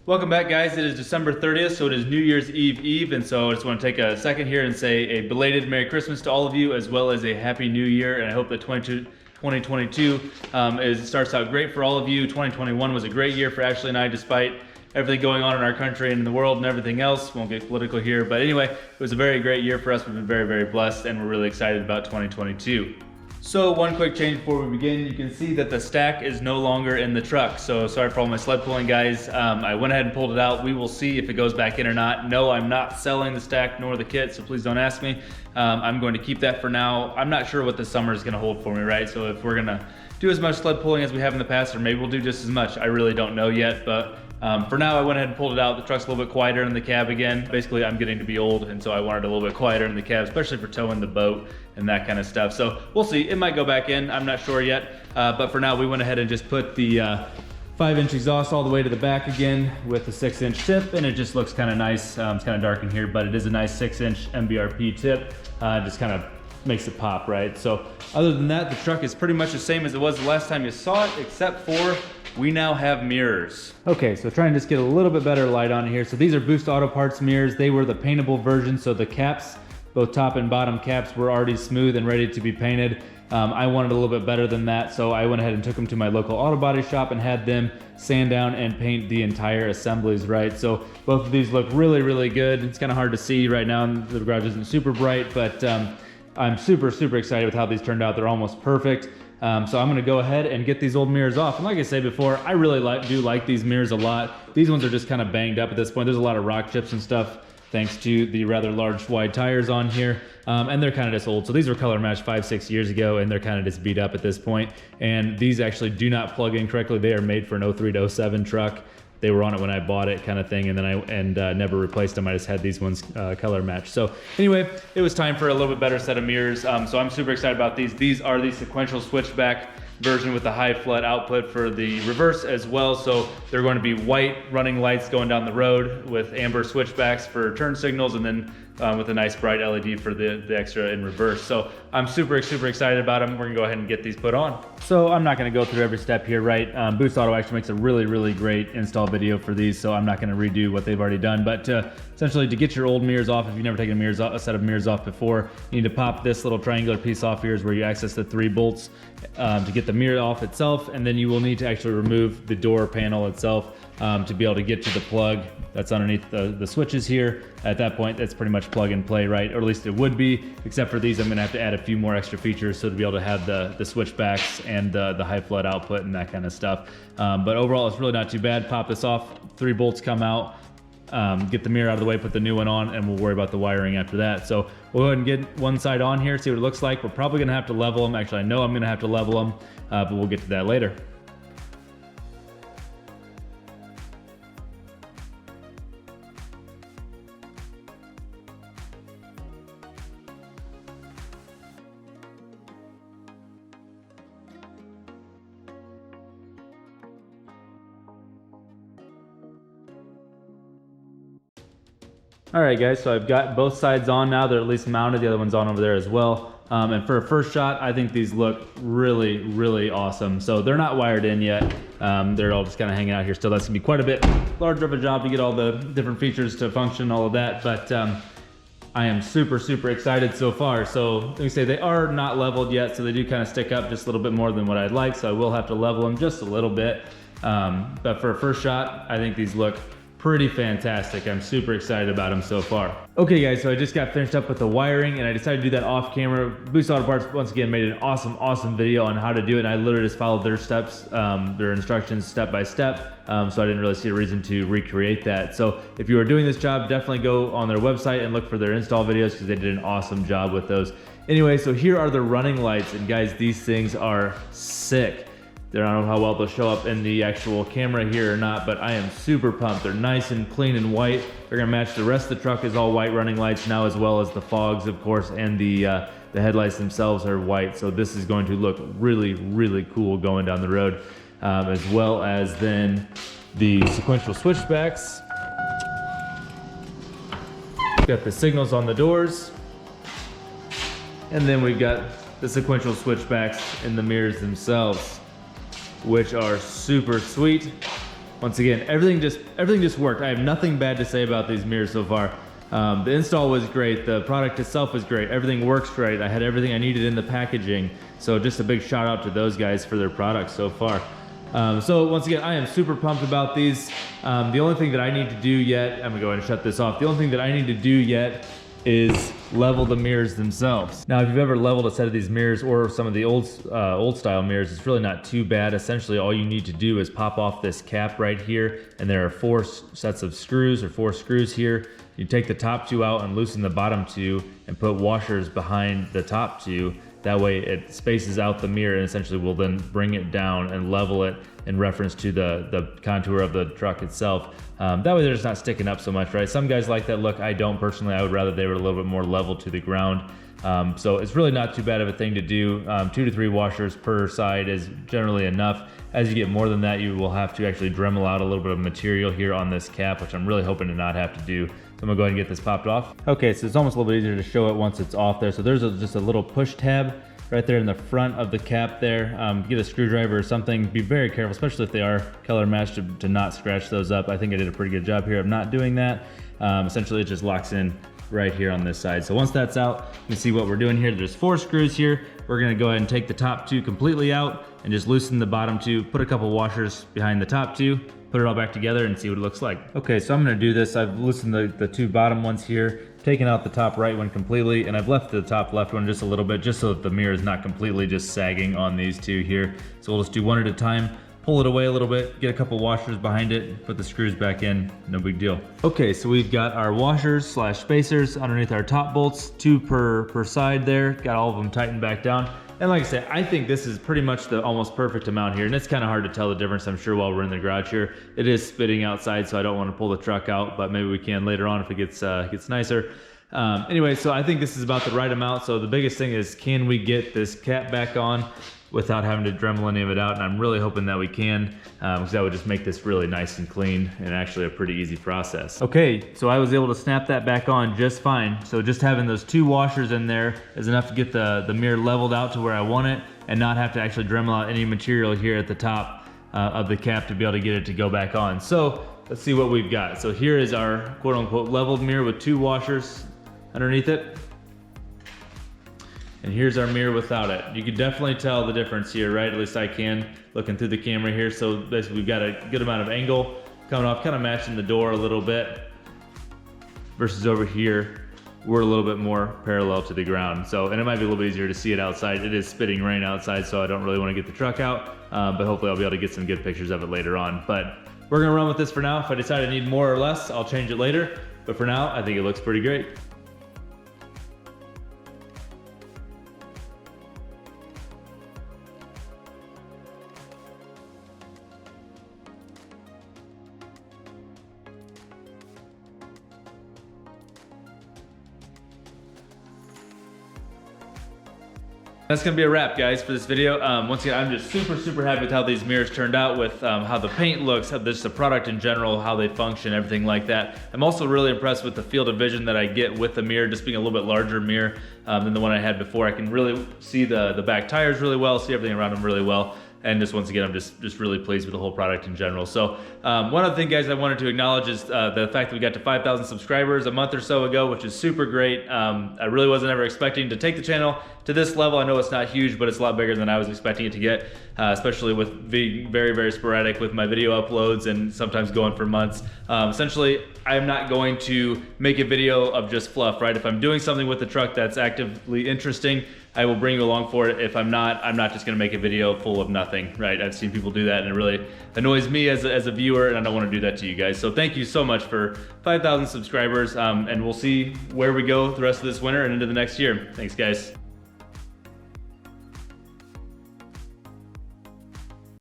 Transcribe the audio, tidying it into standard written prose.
Welcome back, guys. It is December 30th, so it is New Year's Eve, and so I just want to take a second here and say a belated Merry Christmas to all of you, as well as a Happy New Year, and I hope that 2022 starts out great for all of you. 2021 was a great year for Ashley and I, despite everything going on in our country and in the world and everything else. Won't get political here, but anyway, it was a very great year for us. We've been very, very blessed, and we're really excited about 2022. So one quick change before we begin. You can see that the stack is no longer in the truck. So sorry for all my sled pulling guys. I went ahead and pulled it out. We will see if it goes back in or not. No, I'm not selling the stack nor the kit, so please don't ask me. I'm going to keep that for now. I'm not sure what the summer is gonna hold for me, right? So if we're gonna do as much sled pulling as we have in the past, or maybe we'll do just as much, I really don't know yet, but for now, I went ahead and pulled it out. The truck's a little bit quieter in the cab again. Basically, I'm getting to be old, and so I wanted a little bit quieter in the cab, especially for towing the boat and that kind of stuff. So we'll see. It might go back in. I'm not sure yet. But for now, we went ahead and just put the 5-inch exhaust all the way to the back again with the 6-inch tip, and it just looks kind of nice. It's kind of dark in here, but it is a nice 6-inch MBRP tip. Just kind of makes it pop, right? So other than that, the truck is pretty much the same as it was the last time you saw it, except for we now have mirrors. Okay, so try and just get a little bit better light on here. So these are Boost Auto Parts mirrors. They were the paintable version, so the caps, both top and bottom caps, were already smooth and ready to be painted. I wanted a little bit better than that, so I went ahead and took them to my local auto body shop and had them sand down and paint the entire assemblies, right? So both of these look really, really good. It's kind of hard to see right now, and the garage isn't super bright, but I'm super, super excited with how these turned out. They're almost perfect. So I'm gonna go ahead and get these old mirrors off. And like I said before, I really do like these mirrors a lot. These ones are just kind of banged up at this point. There's a lot of rock chips and stuff thanks to the rather large wide tires on here. And they're kind of just old. So these were color matched 5-6 years ago, and they're kind of just beat up at this point. And these actually do not plug in correctly. They are made for an 03 to 07 truck. They were on it when I bought it, kind of thing, and then never replaced them. I just had these ones color matched. So anyway, it was time for a little bit better set of mirrors. So I'm super excited about these. These are the sequential switchback version with the high flood output for the reverse as well. So they're going to be white running lights going down the road with amber switchbacks for turn signals, and then with a nice bright LED for the extra in reverse. So I'm super, super excited about them. We're gonna go ahead and get these put on. So I'm not gonna go through every step here, right? Boost Auto actually makes a really, really great install video for these, so I'm not gonna redo what they've already done. But essentially, to get your old mirrors off, if you've never taken a set of mirrors off before, you need to pop this little triangular piece off here, is where you access the 3 bolts to get the mirror off itself, and then you will need to actually remove the door panel itself to be able to get to the plug that's underneath the switches here. At that point, that's pretty much plug and play, right? Or at least it would be, except for these, I'm gonna have to add a few more extra features so to be able to have the switchbacks and the high flood output and that kind of stuff. But overall, it's really not too bad. Pop this off, 3 bolts come out, get the mirror out of the way, put the new one on, and we'll worry about the wiring after that. So we'll go ahead and get one side on here, see what it looks like. We're probably gonna have to level them. Actually, I know I'm gonna have to level them, but we'll get to that later. All right, guys, so I've got both sides on now. They're at least mounted. The other one's on over there as well. And for a first shot, I think these look really, really awesome. So they're not wired in yet. They're all just kind of hanging out here still. That's gonna be quite a bit larger of a job to get all the different features to function, all of that. But I am super, super excited so far. So let me say, they are not leveled yet, so they do kind of stick up just a little bit more than what I'd like. So I will have to level them just a little bit. But for a first shot, I think these look pretty fantastic. I'm super excited about them so far. Okay guys, so I just got finished up with the wiring, and I decided to do that off camera. Boost Auto Parts once again made an awesome video on how to do it, and I literally just followed their steps, their instructions step by step. So I didn't really see a reason to recreate that. So if you are doing this job, definitely go on their website and look for their install videos, because they did an awesome job with those. Anyway, so here are the running lights, and guys, these things are sick. I don't know how well they'll show up in the actual camera here or not, but I am super pumped. They're nice and clean and white. They're gonna match the rest of the truck, is all white running lights now, as well as the fogs, of course, and the headlights themselves are white. So this is going to look really, really cool going down the road, as well as then the sequential switchbacks. Got the signals on the doors, and then we've got the sequential switchbacks in the mirrors themselves, which are super sweet. once again, everything just worked. I have nothing bad to say about these mirrors so far. The install was great. The product itself was great. Everything works great. I had everything I needed in the packaging. So just a big shout out to those guys for their products so far. So once again, I am super pumped about these. The only thing that I need to do yet, I'm gonna go ahead and shut this off. The only thing that I need to do yet is level the mirrors themselves. Now, if you've ever leveled a set of these mirrors or some of the old style mirrors, it's really not too bad. Essentially, all you need to do is pop off this cap right here, and there are 4 sets of screws or 4 screws here. You take the top 2 out and loosen the bottom 2 and put washers behind the top 2. That way it spaces out the mirror and essentially will then bring it down and level it in reference to the contour of the truck itself. That way they're just not sticking up so much, right? Some guys like that look. I don't personally. I would rather they were a little bit more level to the ground. So it's really not too bad of a thing to do. 2 to 3 washers per side is generally enough. As you get more than that, you will have to actually Dremel out a little bit of material here on this cap, which I'm really hoping to not have to do. So I'm gonna go ahead and get this popped off. Okay, so it's almost a little bit easier to show it once it's off there. So there's just a little push tab right there in the front of the cap there. Get a screwdriver or something. Be very careful, especially if they are color matched, to not scratch those up. I think I did a pretty good job here of not doing that. Essentially it just locks in right here on this side. So once that's out, you can see what we're doing here. There's 4 screws here. We're gonna go ahead and take the top 2 completely out and just loosen the bottom 2, put a couple washers behind the top 2, put it all back together and see what it looks like. Okay, so I'm gonna do this. I've loosened the 2 bottom ones here, taken out the top right one completely, and I've left the top left one just a little bit, just so that the mirror is not completely just sagging on these 2 here. So we'll just do one at a time, pull it away a little bit, get a couple washers behind it, put the screws back in, no big deal. Okay, so we've got our washers / spacers underneath our top bolts, 2 per side there, got all of them tightened back down. And like I said, I think this is pretty much the almost perfect amount here, and it's kind of hard to tell the difference, I'm sure, while we're in the garage here. It is spitting outside, so I don't want to pull the truck out, but maybe we can later on if it gets nicer. Anyway, so I think this is about the right amount. So the biggest thing is, can we get this cap back on without having to Dremel any of it out? And I'm really hoping that we can, because that would just make this really nice and clean and actually a pretty easy process. Okay, so I was able to snap that back on just fine. So just having those 2 washers in there is enough to get the mirror leveled out to where I want it and not have to actually Dremel out any material here at the top of the cap to be able to get it to go back on. So let's see what we've got. So here is our quote unquote leveled mirror with 2 washers underneath it. And here's our mirror without it. You can definitely tell the difference here, right? At least I can, looking through the camera here. So basically we've got a good amount of angle coming off, kind of matching the door a little bit, versus over here, we're a little bit more parallel to the ground. So, and it might be a little bit easier to see it outside. It is spitting rain outside, so I don't really want to get the truck out, but hopefully I'll be able to get some good pictures of it later on. But we're gonna run with this for now. If I decide I need more or less, I'll change it later. But for now, I think it looks pretty great. That's gonna be a wrap, guys, for this video. Once again, I'm just super happy with how these mirrors turned out, with how the paint looks, how just the product in general, how they function, everything like that. I'm also really impressed with the field of vision that I get with the mirror, just being a little bit larger mirror than the one I had before. I can really see the back tires really well, see everything around them really well. And just once again, I'm just really pleased with the whole product in general. So one other thing, guys, I wanted to acknowledge is the fact that we got to 5,000 subscribers a month or so ago, which is super great. I really wasn't ever expecting to take the channel to this level. I know it's not huge, but it's a lot bigger than I was expecting it to get, especially with being very sporadic with my video uploads and sometimes going for months. Essentially, I'm not going to make a video of just fluff, right? If I'm doing something with the truck that's actively interesting, I will bring you along for it. If I'm not just gonna make a video full of nothing, right? I've seen people do that and it really annoys me as a viewer, and I don't wanna do that to you guys. So thank you so much for 5,000 subscribers, and we'll see where we go the rest of this winter and into the next year. Thanks, guys.